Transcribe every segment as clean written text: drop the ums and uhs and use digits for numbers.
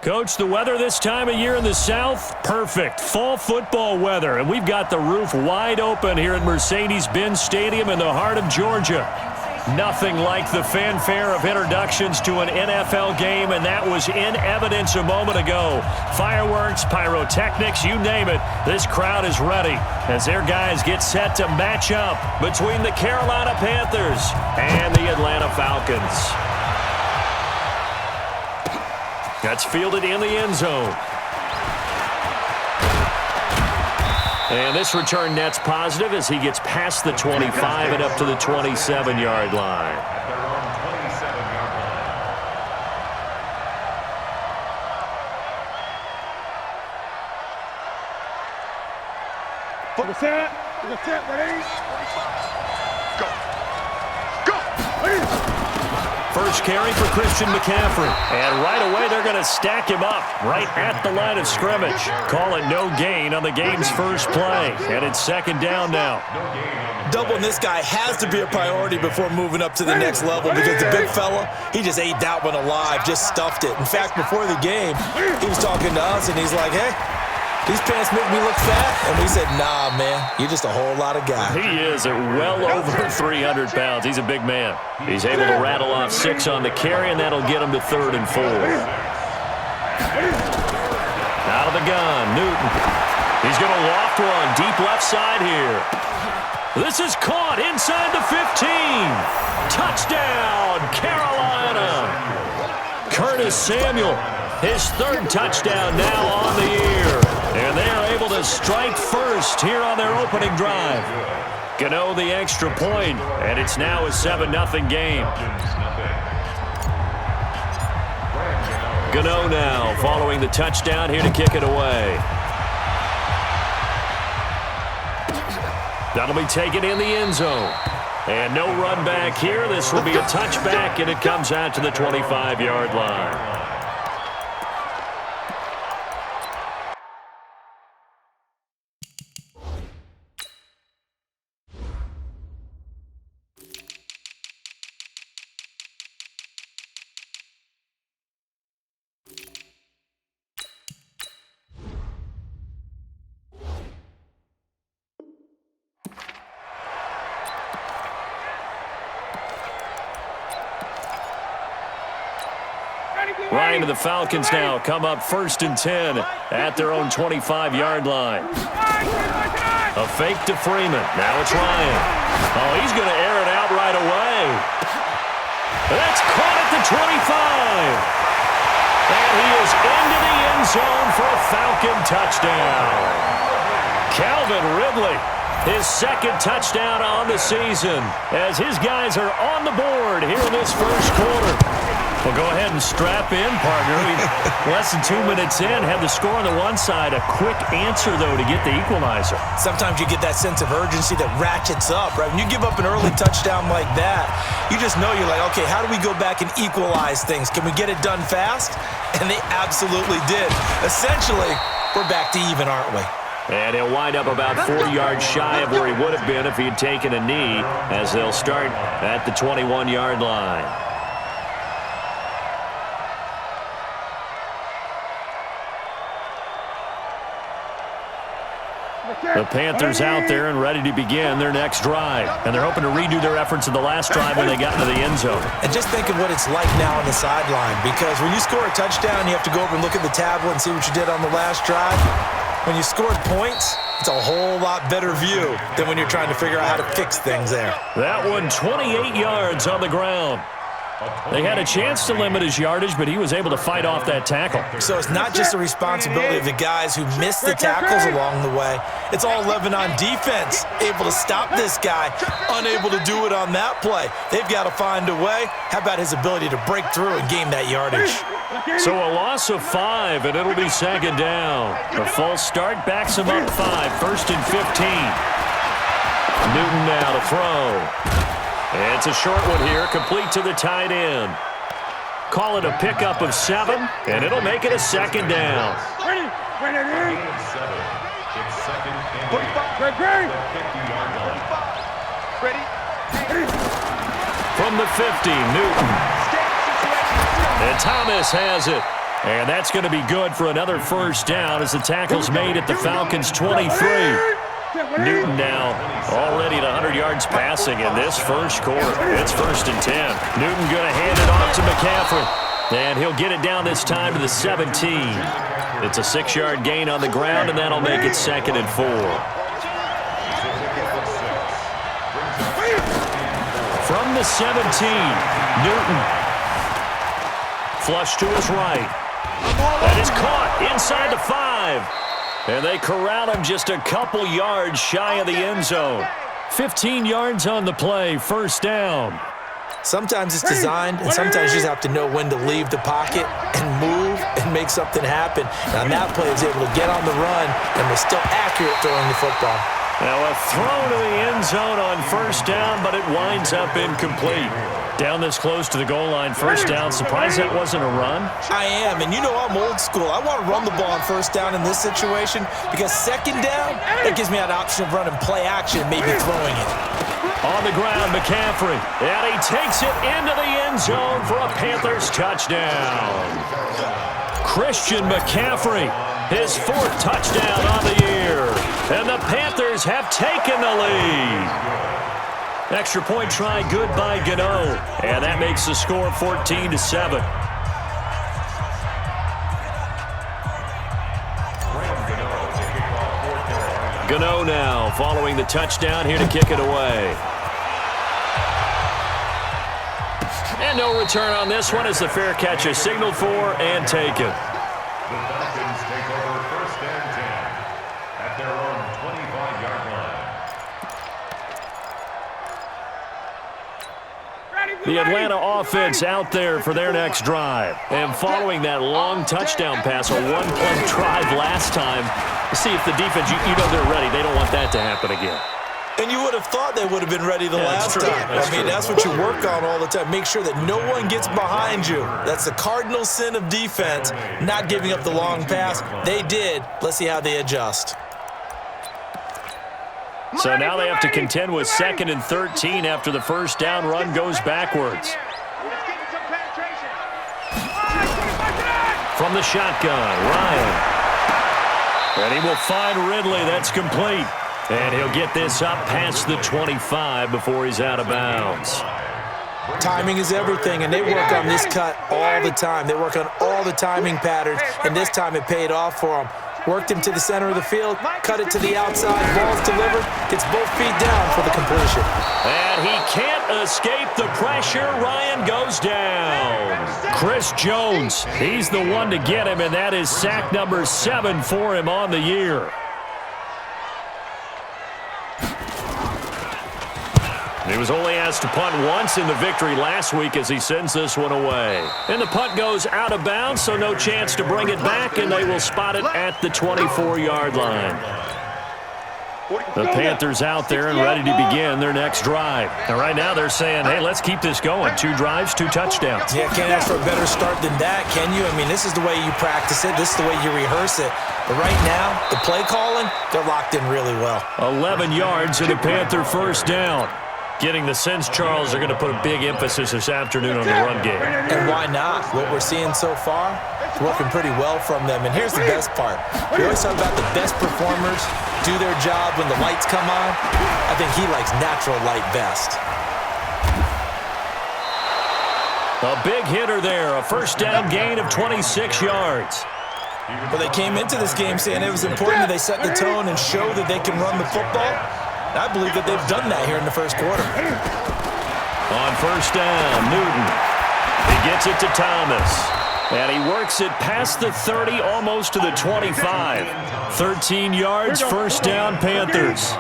Coach, the weather this time of year in the South, perfect. Fall football weather, and we've got the roof wide open here at Mercedes-Benz Stadium in the heart of Georgia. Nothing like the fanfare of introductions to an NFL game, and that was in evidence a moment ago. Fireworks, pyrotechnics, you name it. This crowd is ready as their guys get set to match up between the Carolina Panthers and the Atlanta Falcons. That's fielded in the end zone. And this return net's positive as he gets past the 25 and up to the 27-yard line. Ready? Go. First carry for Christian McCaffrey. And right away, they're going to stack him up right at the line of scrimmage. Call it no gain on the game's first play. And it's second down now. Doubling this guy has to be a priority before moving up to the next level because the big fella, he just ate that one alive, just stuffed it. In fact, before the game, he was talking to us, and he's like, hey, these pants make me look fat. And we said, nah, man, you're just a whole lot of guy. He is at well over 300 pounds. He's a big man. He's able to rattle off 6 on the carry, and that'll get him to 3rd and 4. Out of the gun, Newton. He's going to loft one deep left side here. This is caught inside the 15. Touchdown, Carolina. Curtis Samuel, his 3rd touchdown now on the year. And they are able to strike first here on their opening drive. Gano the extra point, and it's now a 7-0 game. Gano now following the touchdown here to kick it away. That'll be taken in the end zone. And no run back here. This will be a touchback, and it comes out to the 25-yard line. Ryan and the Falcons now come up 1st and 10 at their own 25-yard line. A fake to Freeman. Now it's Ryan. Oh, he's going to air it out right away. That's caught at the 25. And he is into the end zone for a Falcon touchdown. Calvin Ridley, his 2nd touchdown on the season, as his guys are on the board here in this first quarter. Well, go ahead and strap in, partner. Less than 2 minutes in, had the score on the one side. A quick answer, though, to get the equalizer. Sometimes you get that sense of urgency that ratchets up, right? When you give up an early touchdown like that, you just know you're like, okay, how do we go back and equalize things? Can we get it done fast? And they absolutely did. Essentially, we're back to even, aren't we? And he'll wind up about 4 yards shy of where he would have been if he had taken a knee, as they'll start at the 21-yard line. The Panthers out there and ready to begin their next drive. And they're hoping to redo their efforts in the last drive when they got into the end zone. And just think of what it's like now on the sideline, because when you score a touchdown, you have to go over and look at the tablet and see what you did on the last drive. When you scored points, it's a whole lot better view than when you're trying to figure out how to fix things there. That one, 28 yards on the ground. They had a chance to limit his yardage, but he was able to fight off that tackle. So it's not just the responsibility of the guys who missed the tackles along the way. It's all 11 on defense, able to stop this guy, unable to do it on that play. They've got to find a way. How about his ability to break through and gain that yardage? So a loss of 5, and it'll be second down. A false start backs him up 5, 1st and 15. Newton now to throw. And it's a short one here, complete to the tight end. Call it a pickup of 7, and it'll make it a second down. Ready? It's second and 45. Ready? From the 50, Newton. And Thomas has it. And that's going to be good for another first down as the tackle's made at the Falcons' 23. Newton now already at 100 yards passing in this first quarter. It's 1st and 10. Newton going to hand it off to McCaffrey. And he'll get it down this time to the 17. It's a 6-yard gain on the ground, and that'll make it 2nd and 4. From the 17, Newton. Flush to his right. That is caught inside the 5. And they corral him just a couple yards shy of the end zone. 15 yards on the play, first down. Sometimes it's designed, and sometimes you just have to know when to leave the pocket and move and make something happen. Now, on that play, he was able to get on the run and was still accurate throwing the football. Now a throw to the end zone on first down, but it winds up incomplete. Down this close to the goal line, first down. Surprised that wasn't a run? I am, and you know I'm old school. I want to run the ball on first down in this situation because second down, that gives me that option of running play action, maybe throwing it. On the ground, McCaffrey. And he takes it into the end zone for a Panthers touchdown. Christian McCaffrey, his 4th touchdown on the year. And the Panthers have taken the lead. Extra point try good by Gano. And that makes the score 14-7. Gano now following the touchdown here to kick it away. And no return on this one as the fair catch is signaled for and taken. The Falcons take over 1st and 10 at their own 25-yard line. The Atlanta offense out there for their next drive. And following that long touchdown pass, a one-play drive last time, see if the defense, you know they're ready. They don't want that to happen again. And you would have thought they would have been ready the last time. That's what you work on all the time. Make sure that no one gets behind you. That's the cardinal sin of defense, not giving up the long pass. They did. Let's see how they adjust. So now they have to contend with 2nd and 13 after the first down run goes backwards. From the shotgun, Ryan. And he will find Ridley. That's complete. And he'll get this up past the 25 before he's out of bounds. Timing is everything, and they work on this cut all the time. They work on all the timing patterns, and this time it paid off for them. Worked him to the center of the field, cut it to the outside, ball's delivered, gets both feet down for the completion. And he can't escape the pressure. Ryan goes down. Chris Jones, he's the one to get him, and that is sack number 7 for him on the year. He was only asked to punt once in the victory last week as he sends this one away. And the punt goes out of bounds, so no chance to bring it back, and they will spot it at the 24-yard line. The Panthers out there and ready to begin their next drive. And right now they're saying, hey, let's keep this going. 2 drives, 2 touchdowns. Yeah, can't ask for a better start than that, can you? I mean, this is the way you practice it. This is the way you rehearse it. But right now, the play calling, they're locked in really well. 11 yards and a Panther first down. Getting the sense Charles are going to put a big emphasis this afternoon on the run game. And why not? What we're seeing so far, it's working pretty well from them. And here's the best part. We always talk about the best performers do their job when the lights come on. I think he likes natural light best. A big hitter there. A first down gain of 26 yards. But they came into this game saying it was important that they set the tone and show that they can run the football. I believe that they've done that here in the first quarter. On first down, Newton. He gets it to Thomas. And he works it past the 30, almost to the 25. 13 yards, first down, Panthers.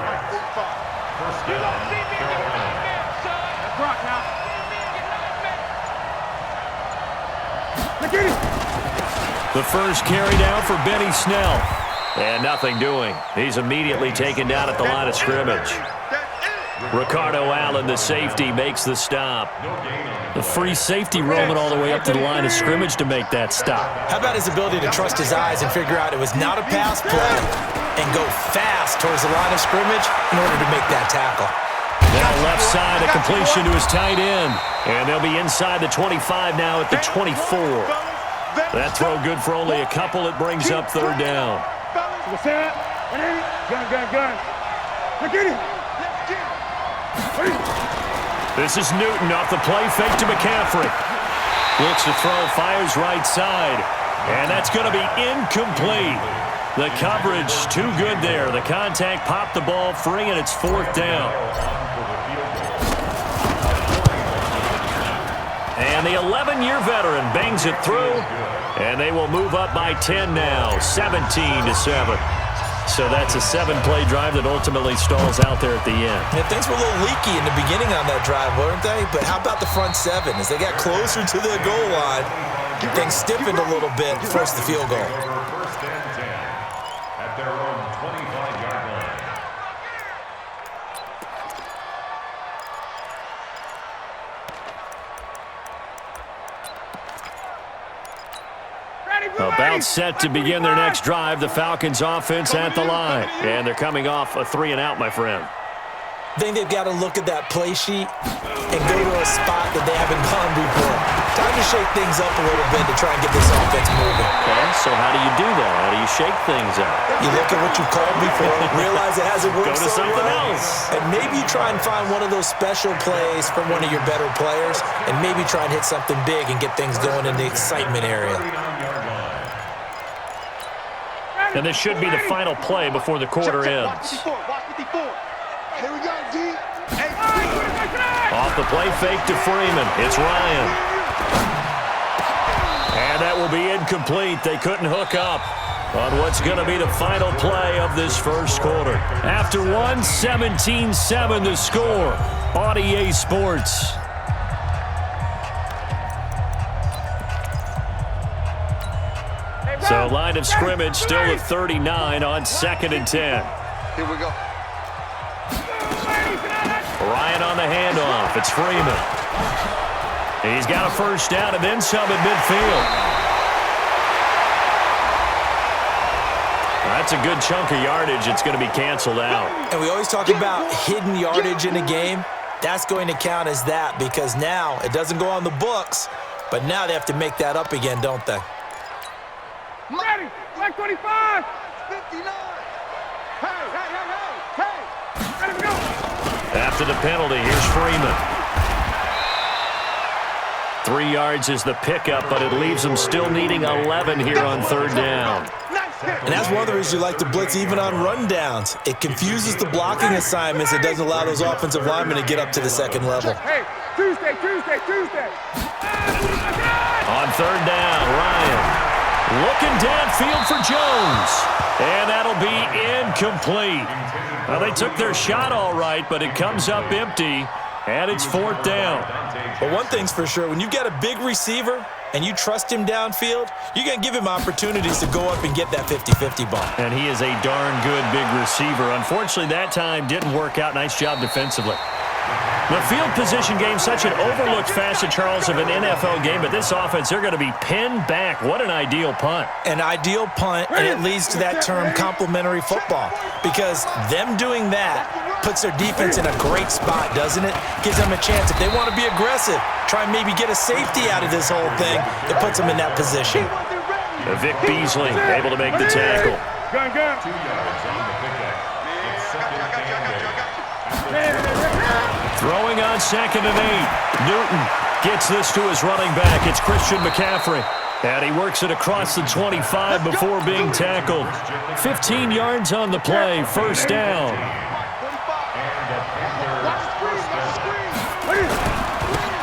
The first carry down for Benny Snell. And nothing doing. He's immediately taken down at the line of scrimmage. Ricardo Allen, the safety, makes the stop. The free safety roaming all the way up to the line of scrimmage to make that stop. How about his ability to trust his eyes and figure out it was not a pass play and go fast towards the line of scrimmage in order to make that tackle. Now left side, a completion to his tight end. And they'll be inside the 25 now at the 24. That throw good for only a couple. It brings up third down. What's that? Gun. Look at it. This is Newton off the play fake to McCaffrey. Looks to throw, fires right side. And that's going to be incomplete. The coverage too good there. The contact popped the ball free, and it's fourth down. And the 11-year veteran bangs it through, and they will move up by 10 now, 17-7. So that's a 7-play drive that ultimately stalls out there at the end. Yeah, things were a little leaky in the beginning on that drive, weren't they? But how about the front seven? As they got closer to the goal line, things stiffened a little bit, forced the field goal. First and 10 at their own 25-yard line. About set to begin their next drive. The Falcons offense at the line. And they're coming off a 3-and-out, my friend. I think they've got to look at that play sheet and go to a spot that they haven't gone before. Time to shake things up a little bit to try and get this offense moving. Okay, so how do you do that? How do you shake things up? You look at what you've called before, realize it hasn't worked Go to so something well, else. and maybe try and find one of those special plays from one of your better players, and maybe try and hit something big and get things going in the excitement area. And this should be the final play before the quarter ends. Watch 54. Here we go, G. Off the play fake to Freeman. It's Ryan. And that will be incomplete. They couldn't hook up on what's going to be the final play of this first quarter. After one, 17-7 the score on EA Sports. So line of scrimmage still at 39 on 2nd and 10. Here we go. Ryan on the handoff. It's Freeman. He's got a first down and then some at midfield. That's a good chunk of yardage. It's going to be canceled out. And we always talk about hidden yardage in a game. That's going to count as that because now it doesn't go on the books, but now they have to make that up again, don't they? Ready. Black 25. 59. Hey. Ready to go. After the penalty, here's Freeman. 3 yards is the pickup, but it leaves them still needing 11 here on third down. And that's one of the reasons you like to blitz even on rundowns. It confuses the blocking assignments. It doesn't allow those offensive linemen to get up to the second level. Hey, Tuesday. On third down, Ryan looking downfield for Jones. And that'll be incomplete. Well, they took their shot all right, but it comes up empty, and it's fourth down. But one thing's for sure, when you've got a big receiver and you trust him downfield, you're going to give him opportunities to go up and get that 50-50 ball. And he is a darn good big receiver. Unfortunately, that time didn't work out. Nice job defensively. The field position game, such an overlooked facet, Charles, of an NFL game, but this offense, they're going to be pinned back. What an ideal punt. An ideal punt, and it leads to that term complementary football, because them doing that puts their defense in a great spot, doesn't it? Gives them a chance. If they want to be aggressive, try and maybe get a safety out of this whole thing, it puts them in that position. Vic Beasley able to make the tackle. Gun. 2 yards on the pickup. It's second down. Throwing on 2nd and 8. Newton gets this to his running back. It's Christian McCaffrey. And he works it across the 25 before being tackled. 15 yards on the play. First down.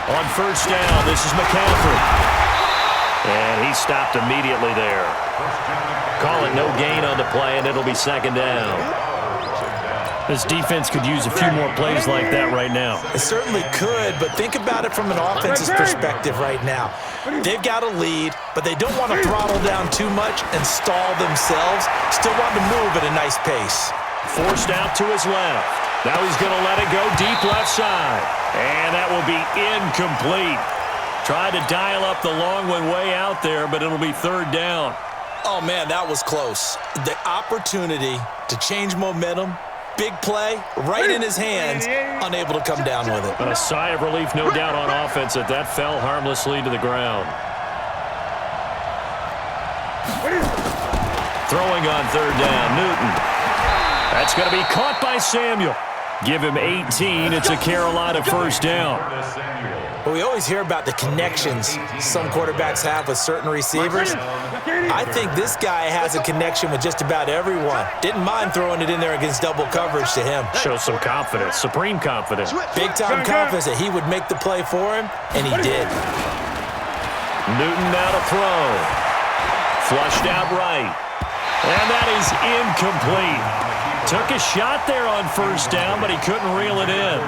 On first down, this is McCaffrey. And he stopped immediately there. Call it no gain on the play, and it'll be second down. This defense could use a few more plays like that right now. It certainly could, but think about it from an offense's perspective right now. They've got a lead, but they don't want to throttle down too much and stall themselves. Still want to move at a nice pace. Forced out to his left. Now he's going to let it go deep left side. And that will be incomplete. Tried to dial up the long one way out there, but it'll be third down. Oh, man, that was close. The opportunity to change momentum, big play, right in his hands, unable to come down with it. A sigh of relief, no doubt, on offense that fell harmlessly to the ground. throwing on third down. Newton. That's going to be caught by Samuel. Give him 18. It's a Carolina first down. Well, we always hear about the connections some quarterbacks have with certain receivers. I think this guy has a connection with just about everyone. Didn't mind throwing it in there against double coverage to him. Shows some confidence, supreme confidence. Big-time confidence that he would make the play for him, and he did. Newton now to throw. Flushed out right. And that is incomplete. Took a shot there on first down, but he couldn't reel it in.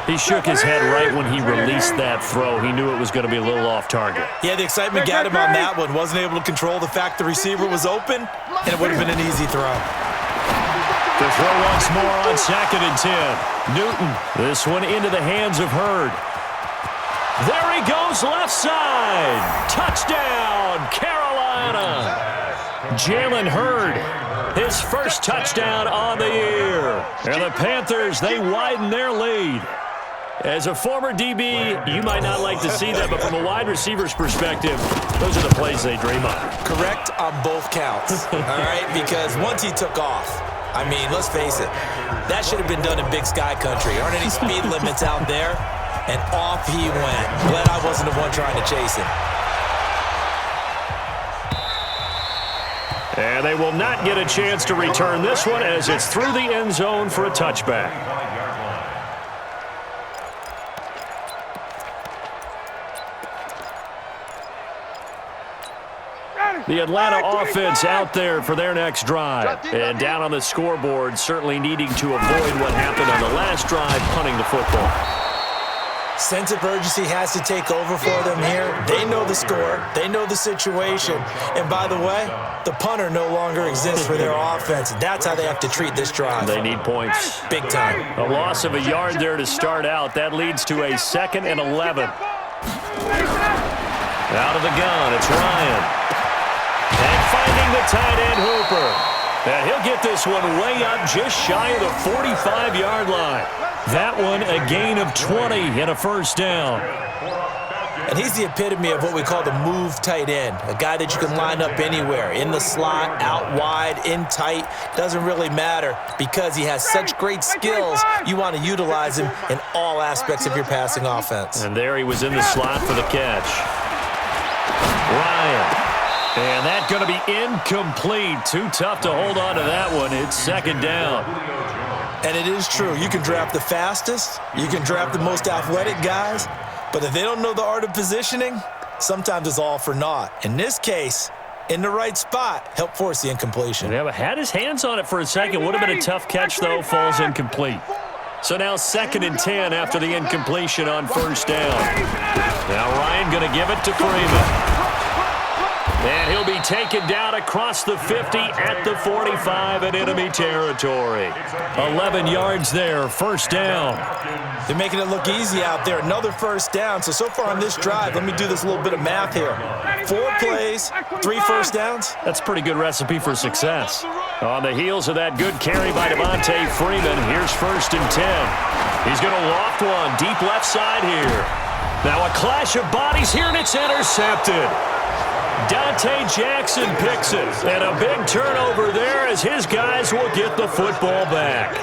He shook his head right when he released that throw. He knew it was going to be a little off target. Yeah, the excitement got him on that one. Wasn't able to control the fact the receiver was open, and it would have been an easy throw. The throw once more on 2nd and 10. Newton, this one into the hands of Hurd. There he goes, left side. Touchdown, Carolina. Jalen Hurd, his first touchdown on the year. And the Panthers, they widen their lead. As a former DB, you might not like to see that, but from a wide receiver's perspective, those are the plays they dream of. Correct on both counts, all right? Because once he took off, I mean, let's face it, that should have been done in Big Sky Country. Aren't any speed limits out there? And off he went. Glad I wasn't the one trying to chase him. And they will not get a chance to return this one as it's through the end zone for a touchback. The Atlanta offense out there for their next drive. And down on the scoreboard, certainly needing to avoid what happened on the last drive, punting the football. Sense of urgency has to take over for them here. They know the score. They know the situation. And by the way, the punter no longer exists for their offense. That's how they have to treat this drive. They need points. Big time. A loss of a yard there to start out. That leads to a 2nd and 11. Out of the gun, it's Ryan. And finding the tight end, Hooper. And he'll get this one way up just shy of the 45-yard line. That one a gain of 20 and a first down. And he's the epitome of what we call the move tight end, a guy that you can line up anywhere, in the slot, out wide, in tight, doesn't really matter because he has such great skills. You want to utilize him in all aspects of your passing offense. And there he was in the slot for the catch. Ryan. And that's going to be incomplete. Too tough to hold on to that one. It's 2nd down. And it is true. You can draft the fastest. You can draft the most athletic guys. But if they don't know the art of positioning, sometimes it's all for naught. In this case, in the right spot, help force the incompletion. Yeah, but had his hands on it for a second. Would have been a tough catch, though. Falls incomplete. So now 2nd and 10 after the incompletion on first down. Now Ryan going to give it to Freeman. And he'll be taken down across the 50 at the 45 in enemy territory. 11 yards there, first down. They're making it look easy out there. Another first down. So far on this drive, let me do this little bit of math here. 4 plays, 3 first downs. That's a pretty good recipe for success. On the heels of that good carry by Devontae Freeman, here's 1st and 10. He's going to loft one deep left side here. Now a clash of bodies here, and it's intercepted. Dante Jackson picks it, and a big turnover there as his guys will get the football back.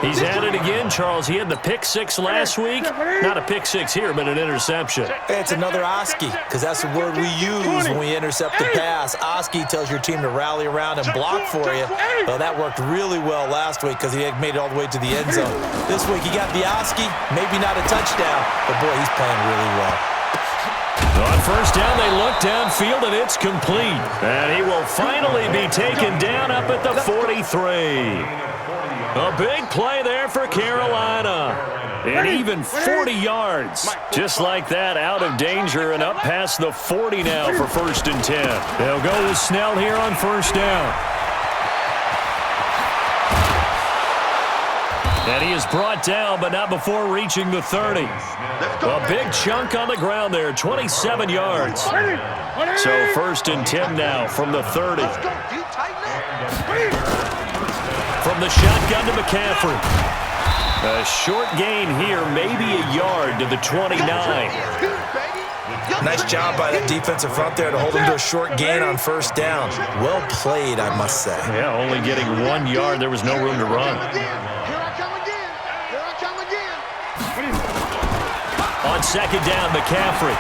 He's at it again, Charles. He had the pick 6 last week. Not a pick 6 here, but an interception. It's another Oski, because that's the word we use when we intercept the pass. Oski tells your team to rally around and block for you. Well, that worked really well last week because he had made it all the way to the end zone. This week he got the Oski, maybe not a touchdown, but boy, he's playing really well. On first down, they look downfield, and it's complete. And he will finally be taken down up at the 43. A big play there for Carolina. And even 40 yards. Just like that, out of danger and up past the 40 now for 1st and 10. They'll go with Snell here on first down. And he is brought down, but not before reaching the 30. A big chunk on the ground there, 27 yards. So 1st and 10 now from the 30. From the shotgun to McCaffrey. A short gain here, maybe a yard to the 29. Nice job by that defensive front there to hold him to a short gain on first down. Well played, I must say. Yeah, only getting 1 yard. There was no room to run. Here I come again. Here I come again. On second down, McCaffrey.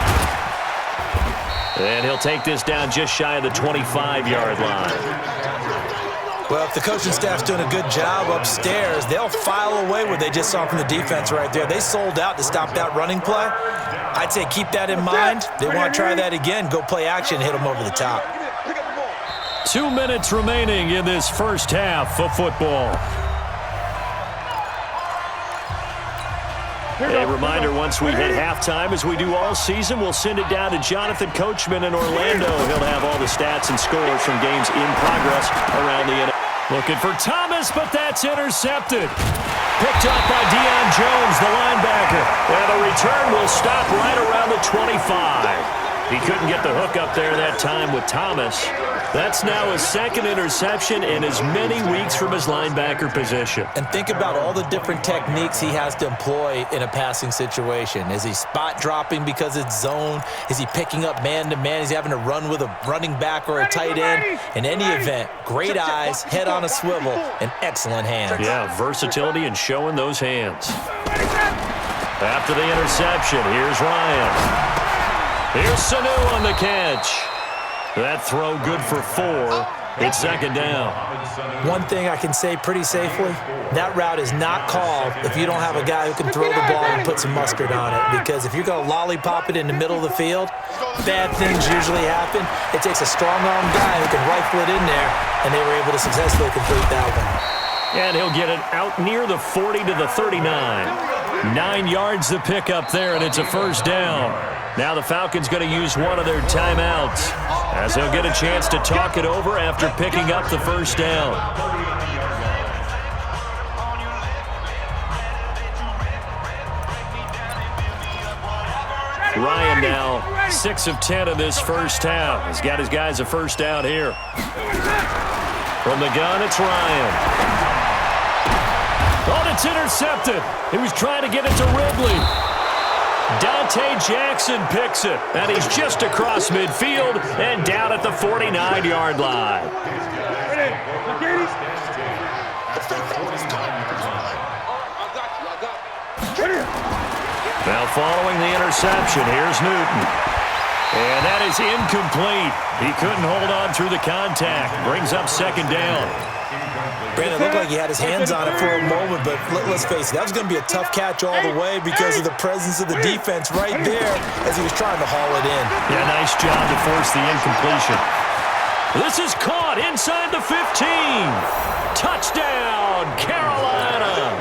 And he'll take this down just shy of the 25-yard line. Well, if the coaching staff's doing a good job upstairs, they'll file away what they just saw from the defense right there. They sold out to stop that running play. I'd say keep that in mind. They want to try that again. Go play action, hit them over the top. 2 minutes remaining in this first half of football. A reminder, once we hit halftime, as we do all season, we'll send it down to Jonathan Coachman in Orlando. He'll have all the stats and scores from games in progress around the NFL. Looking for Thomas, but that's intercepted. Picked up by Deion Jones, the linebacker. And the return will stop right around the 25. He couldn't get the hook up there that time with Thomas. That's now his second interception in as many weeks from his linebacker position. And think about all the different techniques he has to employ in a passing situation. Is he spot dropping because it's zone? Is he picking up man-to-man? Is he having to run with a running back or a tight end? In any event, great eyes, head on a swivel, and excellent hands. Yeah, versatility and showing those hands. After the interception, here's Ryan. Here's Sanu on the catch. That throw good for 4. It's second down. One thing I can say pretty safely, that route is not called if you don't have a guy who can throw the ball and put some mustard on it. Because if you're going to lollipop it in the middle of the field, bad things usually happen. It takes a strong-arm guy who can rifle it in there, and they were able to successfully complete that one. And he'll get it out near the 40 to the 39. 9 yards to pick up there, and it's a first down. Now the Falcons going to use one of their timeouts as they'll get a chance to talk it over after picking up the first down. Ryan now 6 of 10 in this first half. He's got his guys a first down here. From the gun, it's Ryan. Oh, it's intercepted. He was trying to get it to Ridley. Dante Jackson picks it, and he's just across midfield and down at the 49-yard line. Now following the interception, here's Newton. And that is incomplete. He couldn't hold on through the contact. Brings up second down. Brandon, it looked like he had his hands on it for a moment, but let's face it, that was going to be a tough catch all the way because of the presence of the defense right there as he was trying to haul it in. Yeah, nice job to force the incompletion. This is caught inside the 15. Touchdown, Carolina.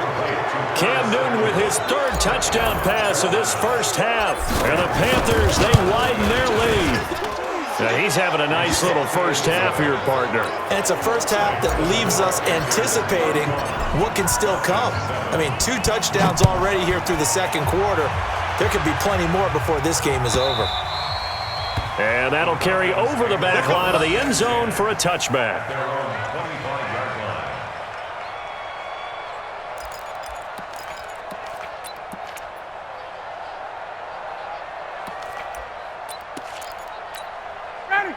Cam Newton with his third touchdown pass of this first half. And the Panthers, they widen their lead. Now he's having a nice little first half here, partner. And it's a first half that leaves us anticipating what can still come. I mean, 2 touchdowns already here through the second quarter. There could be plenty more before this game is over. And that'll carry over the back line of the end zone for a touchback.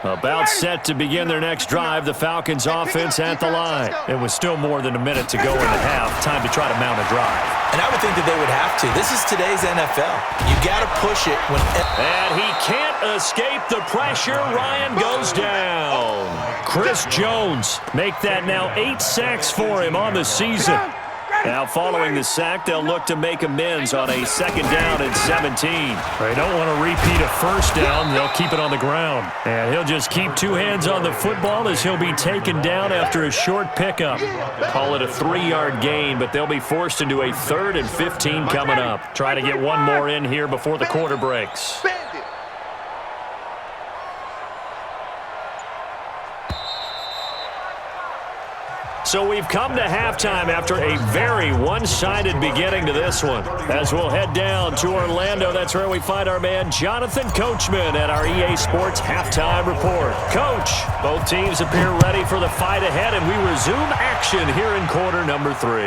About set to begin their next drive, the Falcons offense at the line. It was still more than a minute to go in the half. Time to try to mount a drive. And I would think that they would have to. This is today's NFL. You got to push it when... And he can't escape the pressure. Ryan goes down. Chris Jones make that now 8 sacks for him on the season. Now, following the sack, they'll look to make amends on a second down and 17. They don't want to repeat a first down. They'll keep it on the ground. And he'll just keep 2 hands on the football as he'll be taken down after a short pickup. Call it a 3-yard gain, but they'll be forced into a 3rd and 15 coming up. Try to get one more in here before the quarter breaks. So we've come to halftime after a very one-sided beginning to this one. As we'll head down to Orlando, that's where we find our man Jonathan Coachman at our EA Sports Halftime Report. Coach, both teams appear ready for the fight ahead, and we resume action here in quarter number 3.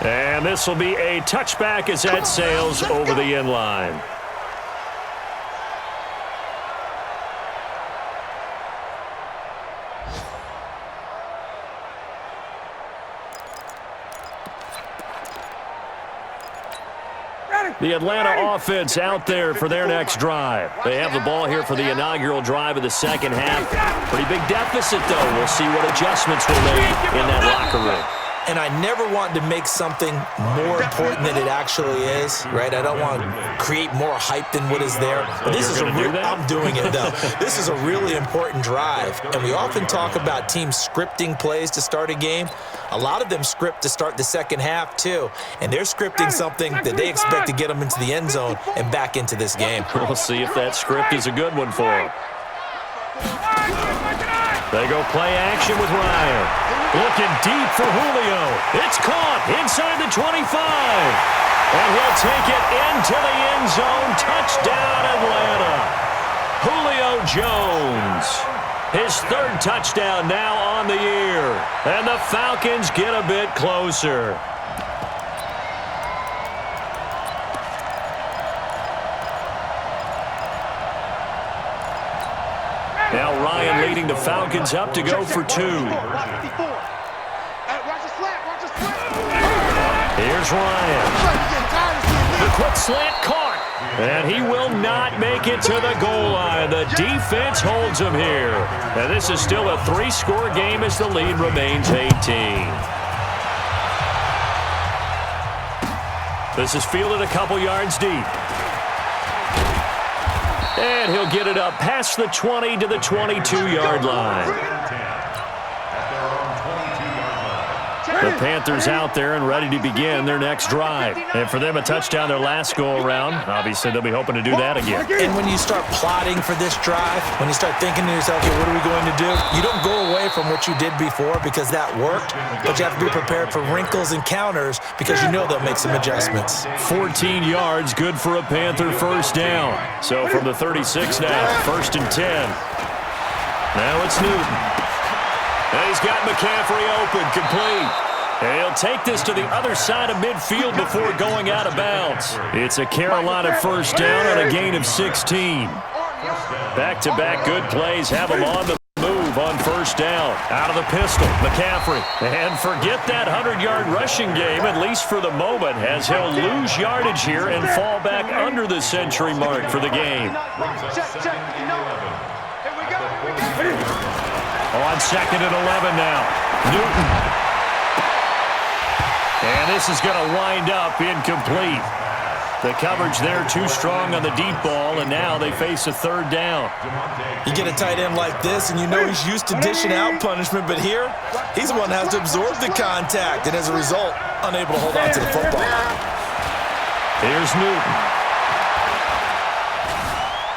And this will be a touchback as that sails over the end line. The Atlanta offense out there for their next drive. They have the ball here for the inaugural drive of the second half. Pretty big deficit, though. We'll see what adjustments were made in that locker room. And I never want to make something more important than it actually is, right? I don't want to create more hype than what is there. But this is I'm doing it, though. This is a really important drive. And we often talk about teams scripting plays to start a game. A lot of them script to start the second half, too. And they're scripting something that they expect to get them into the end zone and back into this game. We'll see if that script is a good one for them. They go play action with Ryan. Looking deep for Julio. It's caught inside the 25. And he'll take it into the end zone. Touchdown, Atlanta. Julio Jones. His third touchdown now on the year. And the Falcons get a bit closer. Now Ryan leading the Falcons up to go for two. Here's Ryan. The quick slant caught. And he will not make it to the goal line. The defense holds him here. And this is still a 3-score game as the lead remains 18. This is fielded a couple yards deep. And he'll get it up past the 20 to the 22-yard line. The Panthers out there and ready to begin their next drive. And for them, a touchdown their last go-around. Obviously, they'll be hoping to do that again. And when you start plotting for this drive, when you start thinking to yourself, okay, what are we going to do? You don't go away from what you did before because that worked, but you have to be prepared for wrinkles and counters because you know they'll make some adjustments. 14 yards, good for a Panther first down. So from the 36 now, 1st and 10. Now it's Newton. And he's got McCaffrey open, complete. And he'll take this to the other side of midfield before going out of bounds. It's a Carolina first down on a gain of 16. Back-to-back good plays have him on the move on first down. Out of the pistol, McCaffrey. And forget that 100-yard rushing game, at least for the moment, as he'll lose yardage here and fall back under the century mark for the game. On 2nd and 11 now. Newton. And this is going to wind up incomplete. The coverage there too strong on the deep ball, and now they face a third down. You get a tight end like this, and you know he's used to dishing out punishment, but here, he's the one that has to absorb the contact, and as a result, unable to hold on to the football. Here's Newton.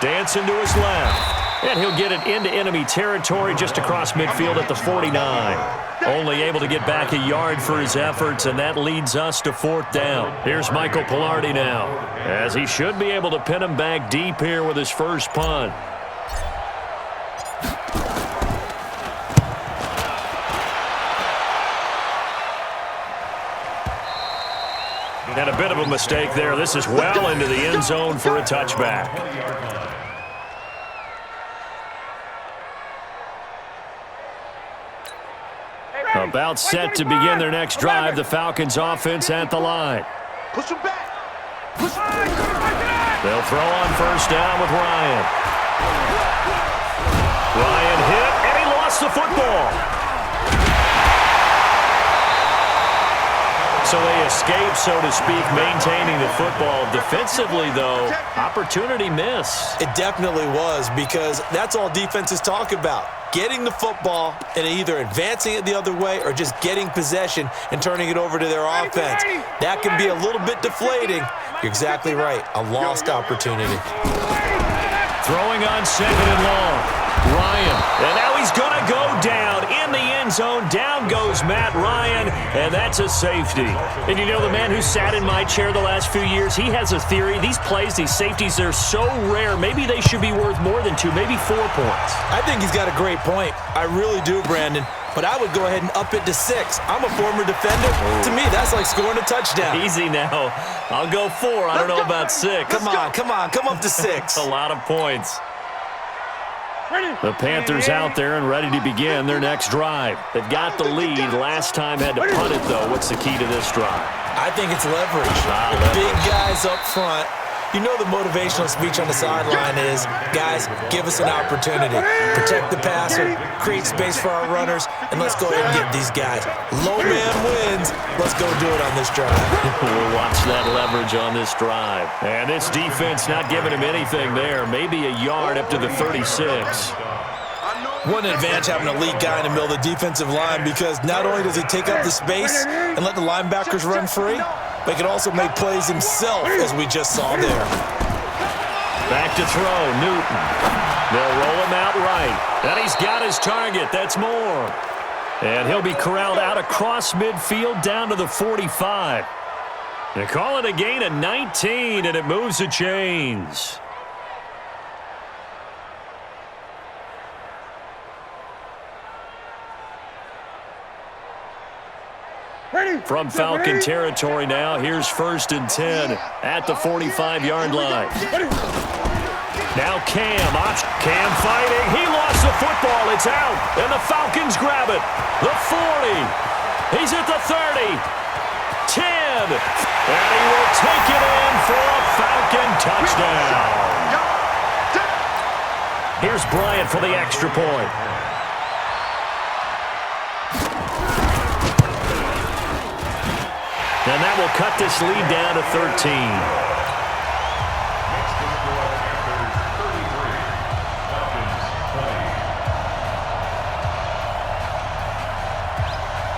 Dancing to his left. And he'll get it into enemy territory just across midfield at the 49. Only able to get back a yard for his efforts, and that leads us to 4th down. Here's Michael Pilardi now, as he should be able to pin him back deep here with his first punt. And a bit of a mistake there. This is well into the end zone for a touchback. About set to begin their next drive. The Falcons offense at the line. Push him back. They'll throw on first down with Ryan. Ryan hit, and he lost the football. So they escape, so to speak, maintaining the football. Defensively, though, opportunity miss. It definitely was, because that's all defenses talk about. Getting the football and either advancing it the other way or just getting possession and turning it over to their offense. That can be a little bit deflating. You're exactly right. A lost opportunity. Throwing on 2nd and long. Ryan. And now he's going to go down in the end zone. Down goes Matt Ryan, and that's a safety. And you know, the man who sat in my chair the last few years, he has a theory. These plays, these safeties, they're so rare. Maybe they should be worth more than 2, maybe 4 points. I think he's got a great point. I really do, Brandon. But I would go ahead and up it to 6. I'm a former defender. To me, that's like scoring a touchdown. Easy now. I'll go 4. I don't know about 6. Come on. Come up to 6. A lot of points. The Panthers out there and ready to begin their next drive. They've got the lead. Last time had to punt it, though. What's the key to this drive? I think it's leverage. Big guys up front. You know the motivational speech on the sideline is, guys, give us an opportunity. Protect the passer, create space for our runners, and let's go ahead and get these guys. Low man wins. Let's go do it on this drive. We'll watch that leverage on this drive. And this defense not giving him anything there. Maybe a yard up to the 36. One advantage having a lead guy in the middle of the defensive line, because not only does he take up the space and let the linebackers run free, but he can also make plays himself, as we just saw there. Back to throw, Newton. They'll roll him out right. And he's got his target. That's more. And he'll be corralled out across midfield down to the 45. They call it a gain of 19, and it moves the chains. From Falcon territory now, here's 1st and 10 at the 45-yard line. Now Cam fighting. He lost the football. It's out, and the Falcons grab it. The 40. He's at the 30. 10. And he will take it in for a Falcon touchdown. Here's Bryant for the extra point. And that will cut this lead down to 13.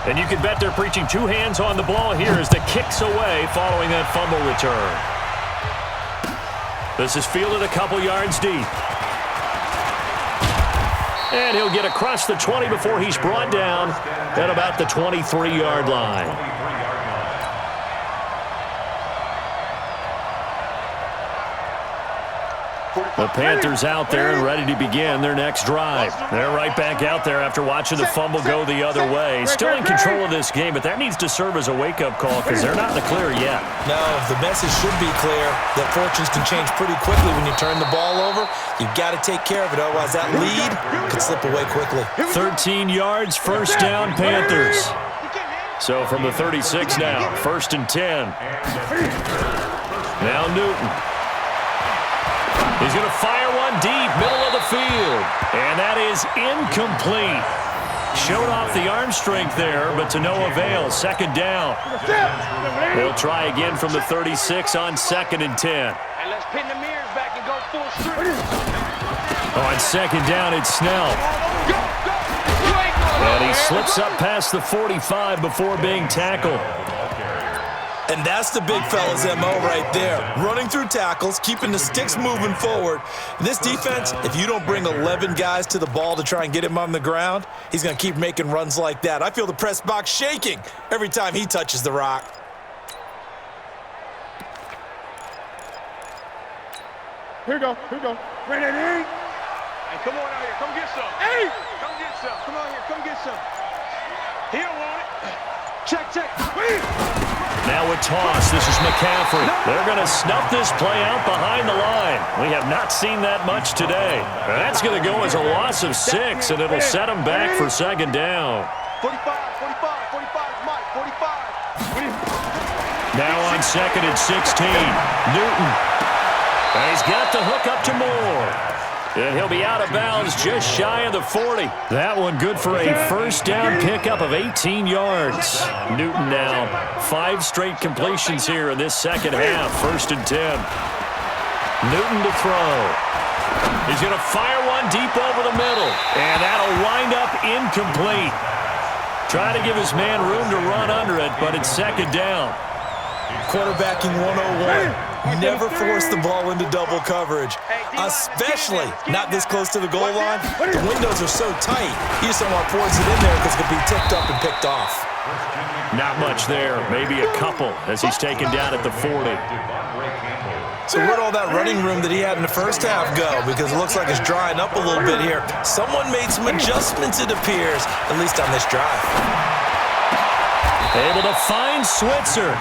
And you can bet they're preaching two hands on the ball here as the kick's away following that fumble return. This is fielded a couple yards deep. And he'll get across the 20 before he's brought down at about the 23-yard line. The Panthers out there and ready to begin their next drive. They're right back out there after watching the fumble go the other way. Still in control of this game, but that needs to serve as a wake-up call because they're not in the clear yet. No, the message should be clear that fortunes can change pretty quickly when you turn the ball over. You've got to take care of it, otherwise that lead could slip away quickly. 13 yards, 1st down, Panthers. So from the 36 now, 1st and 10. Now Newton. He's going to fire one deep, middle of the field. And that is incomplete. Showed off the arm strength there, but to no avail. 2nd down. They'll try again from the 36 on 2nd and 10. And let's pin the mirrors back and go full strip. On 2nd down, it's Snell. And he slips up past the 45 before being tackled. And that's the big fella's MO right there. Running through tackles, keeping the sticks moving forward. This defense, if you don't bring 11 guys to the ball to try and get him on the ground, he's going to keep making runs like that. I feel the press box shaking every time he touches the rock. Here we go. Ready? Hey, come on out here. Come get some. Hey! Come get some. Come on here. Come get some. He don't want it. Check. Now a toss. This is McCaffrey. They're going to snuff this play out behind the line. We have not seen that much today. That's going to go as a loss of 6, and it'll set them back for 2nd down. 45, Mike, 45. Now on 2nd and 16, Newton. And he's got the hook up to Moore. And he'll be out of bounds just shy of the 40. That one good for a 1st down pickup of 18 yards. Newton now 5 straight completions here in this 2nd half. 1st and 10. Newton to throw. He's going to fire one deep over the middle. And that'll wind up incomplete. Try to give his man room to run under it, but it's 2nd down. Quarterbacking 101. Never force the ball into double coverage, especially not this close to the goal line. The windows are so tight, you just don't want to force it in there because it could be tipped up and picked off. Not much there, maybe a couple as he's taken down at the 40. So where'd all that running room that he had in the first half go? Because it looks like it's drying up a little bit here. Someone made some adjustments, it appears, at least on this drive. Able to find Switzer.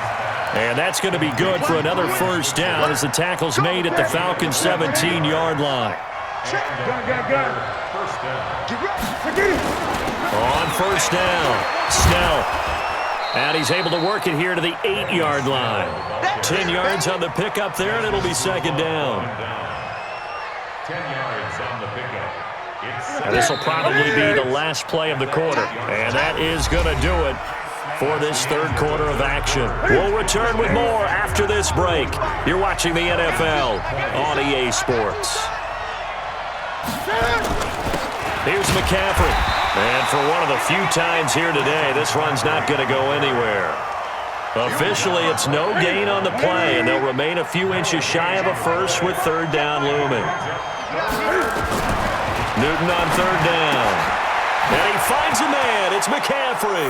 And that's going to be good for another 1st down as the tackle's made at the Falcons' 17-yard line. Gun. First down. Get ready. On first down, Snell. And he's able to work it here to the 8-yard line. 10 yards on the pickup there, and it'll be second down. 10 yards on the pickup. And this will probably be the last play of the quarter. And that is going to do it for this third quarter of action. We'll return with more after this break. You're watching the NFL on EA Sports. Here's McCaffrey. And for one of the few times here today, this run's not going to go anywhere. Officially, it's no gain on the play, and they'll remain a few inches shy of a first with third down looming. Newton on third down. And he finds a man. It's McCaffrey.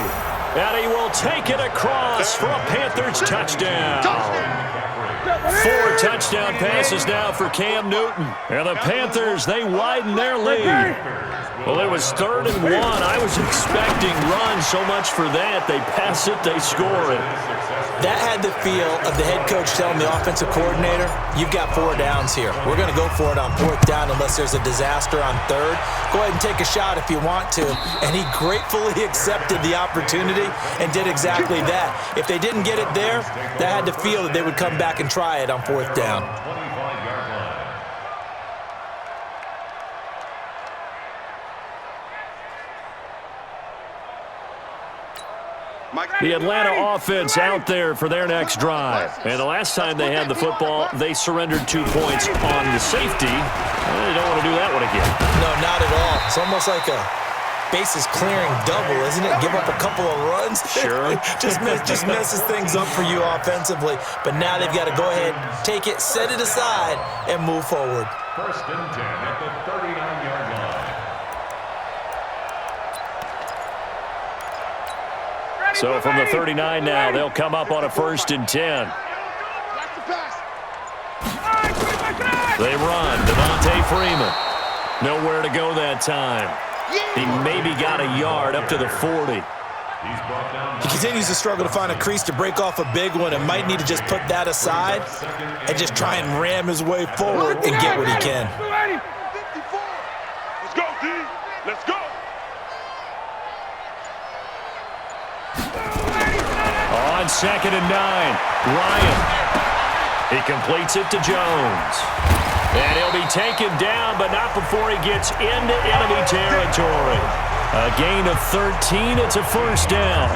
And he will take it across for a Panthers touchdown. 4 touchdown passes now for Cam Newton. And the Panthers, they widen their lead. Well, it was 3rd and 1. I was expecting runs, so much for that. They pass it, they score it. That had the feel of the head coach telling the offensive coordinator, you've got 4 downs here. We're going to go for it on 4th down unless there's a disaster on 3rd. Go ahead and take a shot if you want to. And he gratefully accepted the opportunity and did exactly that. If they didn't get it there, that had the feel that they would come back and try it on 4th down. The Atlanta offense out there for their next drive. And the last time they had the football, they surrendered 2 points on the safety. Well, they don't want to do that one again. No, not at all. It's almost like a bases clearing double, isn't it? Give up a couple of runs. Sure. just messes things up for you offensively. But now they've got to go ahead, take it, set it aside, and move forward. First and 10 at the 39-yard line. So from the 39 now, they'll come up on a 1st and 10. They run. Devontae Freeman. Nowhere to go that time. He maybe got a yard up to the 40. He continues to struggle to find a crease to break off a big one and might need to just put that aside and just try and ram his way forward and get what he can. Let's go, D. Let's go. On 2nd and 9, Ryan. He completes it to Jones. And he'll be taken down, but not before he gets into enemy territory. A gain of 13. It's a 1st down.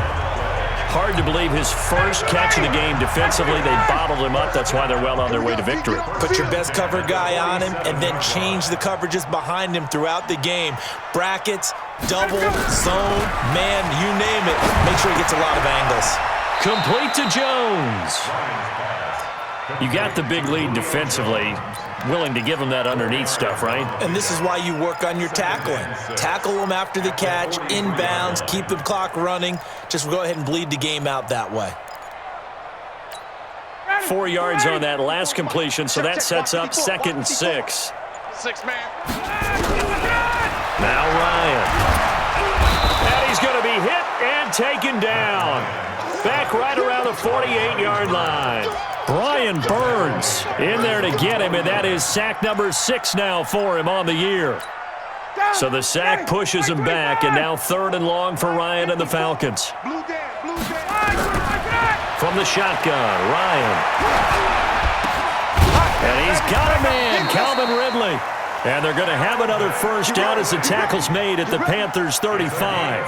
Hard to believe his first catch of the game defensively. They bottled him up. That's why they're well on their way to victory. Put your best cover guy on him and then change the coverages behind him throughout the game. Brackets, double, zone, man, you name it. Make sure he gets a lot of angles. Complete to Jones. You got the big lead defensively. Willing to give him that underneath stuff, right? And this is why you work on your tackling. Tackle them after the catch, inbounds, keep the clock running. Just go ahead and bleed the game out that way. 4 yards on that last completion, so that sets up 2nd and 6. 6 man. Now Ryan. And he's going to be hit and taken down. Back right around the 48-yard line. Brian Burns in there to get him, and that is sack number 6 now for him on the year. So the sack pushes him back, and now 3rd and long for Ryan and the Falcons. From the shotgun, Ryan. And he's got a man, Calvin Ridley. And they're going to have another 1st down as the tackle's made at the Panthers' 35.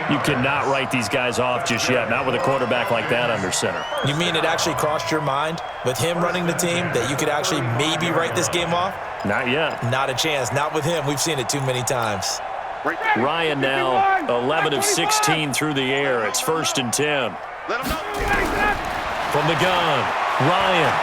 You cannot write these guys off just yet, not with a quarterback like that under center. You mean it actually crossed your mind with him running the team that you could actually maybe write this game off? Not yet. Not a chance. Not with him. We've seen it too many times. Ryan now 11 of 16 through the air. It's 1st and 10. From the gun, Ryan.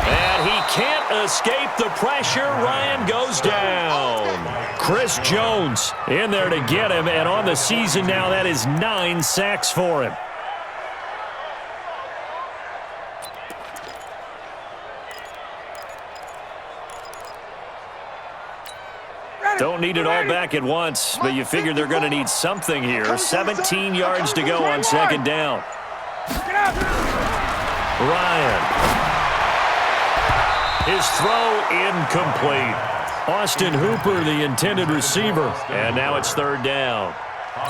And he can't escape the pressure. Ryan goes down. Chris Jones in there to get him, and on the season now, that is 9 sacks for him. Don't need it all back at once, but you figure they're going to need something here. 17 yards to go on 2nd down. Ryan. His throw incomplete. Austin Hooper, the intended receiver, and now it's third down.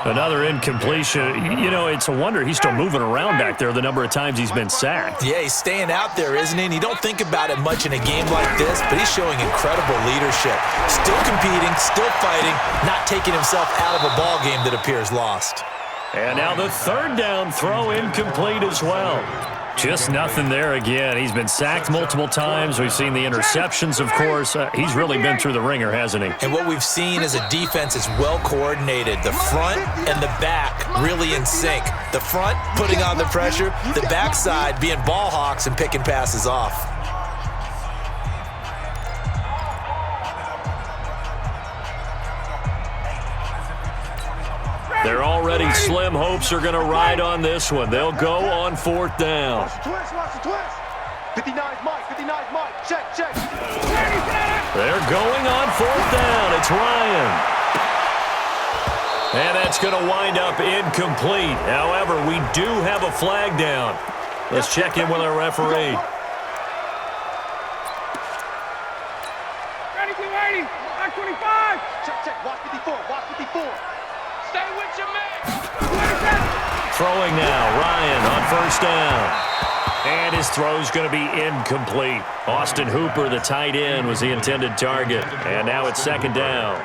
Another incompletion. You know, it's a wonder he's still moving around back there the number of times he's been sacked. Yeah, he's staying out there, isn't he? And you don't think about it much in a game like this, but he's showing incredible leadership. Still competing, still fighting, not taking himself out of a ball game that appears lost. And now the third down throw incomplete as well. Just nothing there again. He's been sacked multiple times. We've seen the interceptions, of course. He's really been through the ringer, hasn't he? And what we've seen is a defense that's well coordinated. The front and the back really in sync. The front putting on the pressure, the backside being ball hawks and picking passes off. They're already slim hopes are going to ride on this one. They'll go on fourth down. Watch the twist. 59's Mike. 59's Mike. Check. They're going on fourth down. It's Ryan. And that's going to wind up incomplete. However, we do have a flag down. Let's check in with our referee. Ready. Back 25. Check. Watch 54. Stay with your man. Throwing now, Ryan on first down. And his throw's going to be incomplete. Austin Hooper, the tight end, was the intended target. And now it's second down.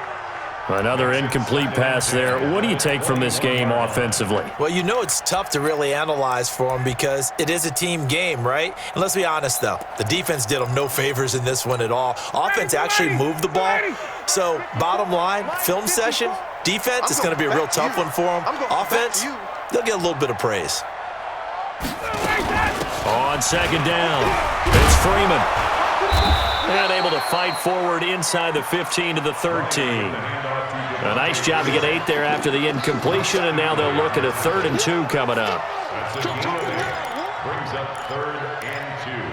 Another incomplete pass there. What do you take from this game offensively? Well, you know it's tough to really analyze for them because it is a team game, right? And let's be honest, though. The defense did them no favors in this one at all. Offense actually moved the ball. So, bottom line, film session, defense, it's going to be a real tough one for them. Offense, they'll get a little bit of praise. On second down, it's Freeman. And able to fight forward inside the 15 to the 13. A nice job to get 8 there after the incompletion, and now they'll look at a 3rd and 2 coming up. Brings up 3rd and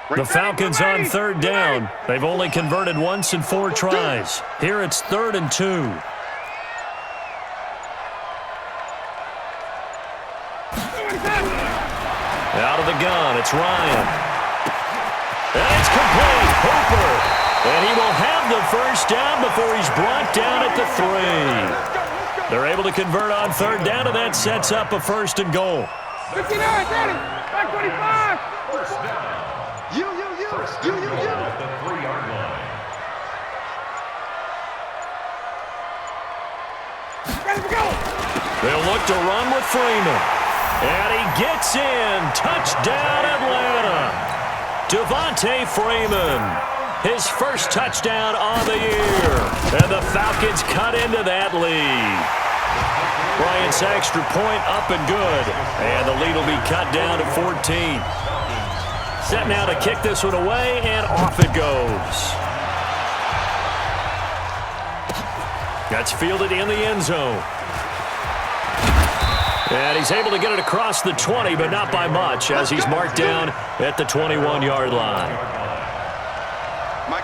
2. The Falcons on third down. They've only converted once in 4 tries. Here it's 3rd and 2. Out of the gun, it's Ryan. And it's complete. Hooper. And he will have the first down before he's brought down at the 3. They're able to convert on third down, and that sets up a 1st and goal. 59, ready. Back 25. First down. First and goal at the 3-yard line. Ready to go. They'll look to run with Freeman. And he gets in. Touchdown, Atlanta. Devontae Freeman, his first touchdown on the year. And the Falcons cut into that lead. Bryant's extra point up and good. And the lead will be cut down to 14. Set now to kick this one away, and off it goes. That's fielded in the end zone. And he's able to get it across the 20, but not by much, as he's marked down at the 21-yard line.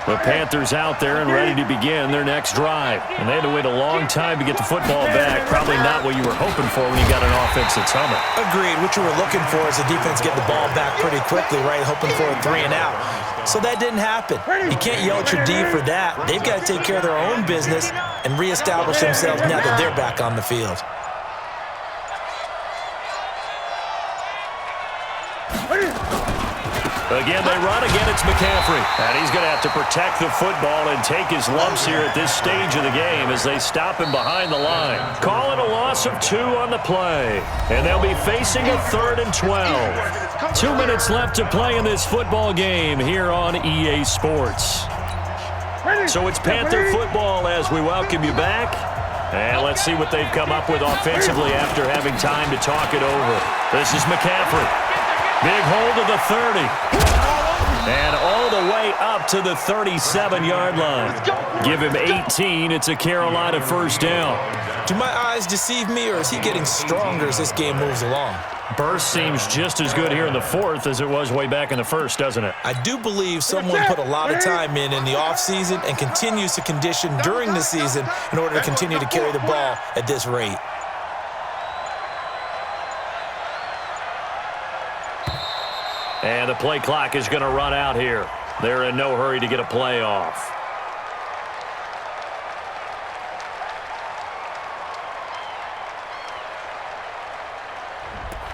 The Panthers out there and ready to begin their next drive. And they had to wait a long time to get the football back. Probably not what you were hoping for when you got an offense that's humming. Agreed. What you were looking for is the defense get the ball back pretty quickly, right? Hoping for a 3 and out. So that didn't happen. You can't yell at your D for that. They've got to take care of their own business and reestablish themselves now that they're back on the field. Again, they run. Again, it's McCaffrey. And he's going to have to protect the football and take his lumps here at this stage of the game as they stop him behind the line. Calling a loss of 2 on the play. And they'll be facing a 3rd and 12. 2 minutes left to play in this football game here on EA Sports. So it's Panther football as we welcome you back. And let's see what they've come up with offensively after having time to talk it over. This is McCaffrey. Big hold of the 30. And all the way up to the 37-yard line. Give him 18. It's a Carolina first down. Do my eyes deceive me, or is he getting stronger as this game moves along? Burst seems just as good here in the 4th as it was way back in the 1st, doesn't it? I do believe someone put a lot of time in the offseason and continues to condition during the season in order to continue to carry the ball at this rate. And the play clock is going to run out here. They're in no hurry to get a play off.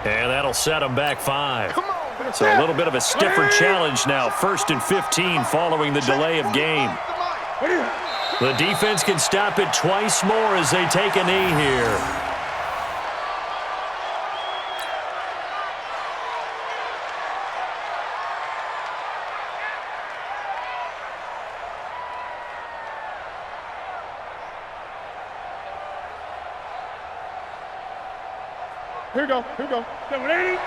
And that'll set them back 5. So a little bit of a stiffer challenge now. 1st and 15 following the delay of game. The defense can stop it twice more as they take a knee here. Here we go. 780.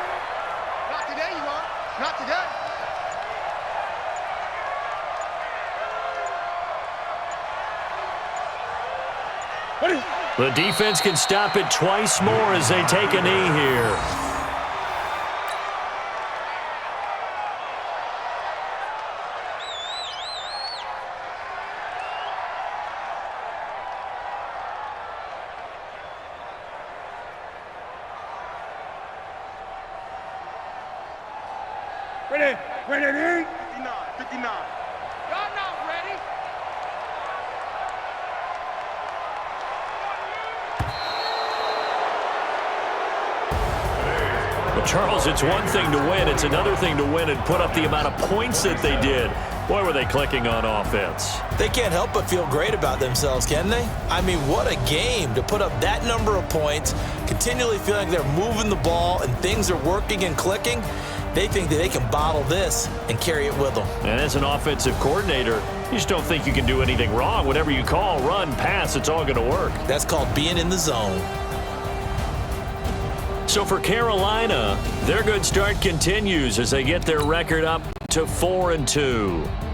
Not today, you are. Not today. The defense can stop it twice more as they take a knee here. Ready? 59. Y'all not ready? Well, Charles, it's one thing to win. It's another thing to win and put up the amount of points that they did. Boy, were they clicking on offense. They can't help but feel great about themselves, can they? I mean, what a game to put up that number of points, continually feeling like they're moving the ball and things are working and clicking. They think that they can bottle this and carry it with them. And as an offensive coordinator, you just don't think you can do anything wrong. Whatever you call, run, pass, it's all going to work. That's called being in the zone. So for Carolina, their good start continues as they get their record up to 4-2.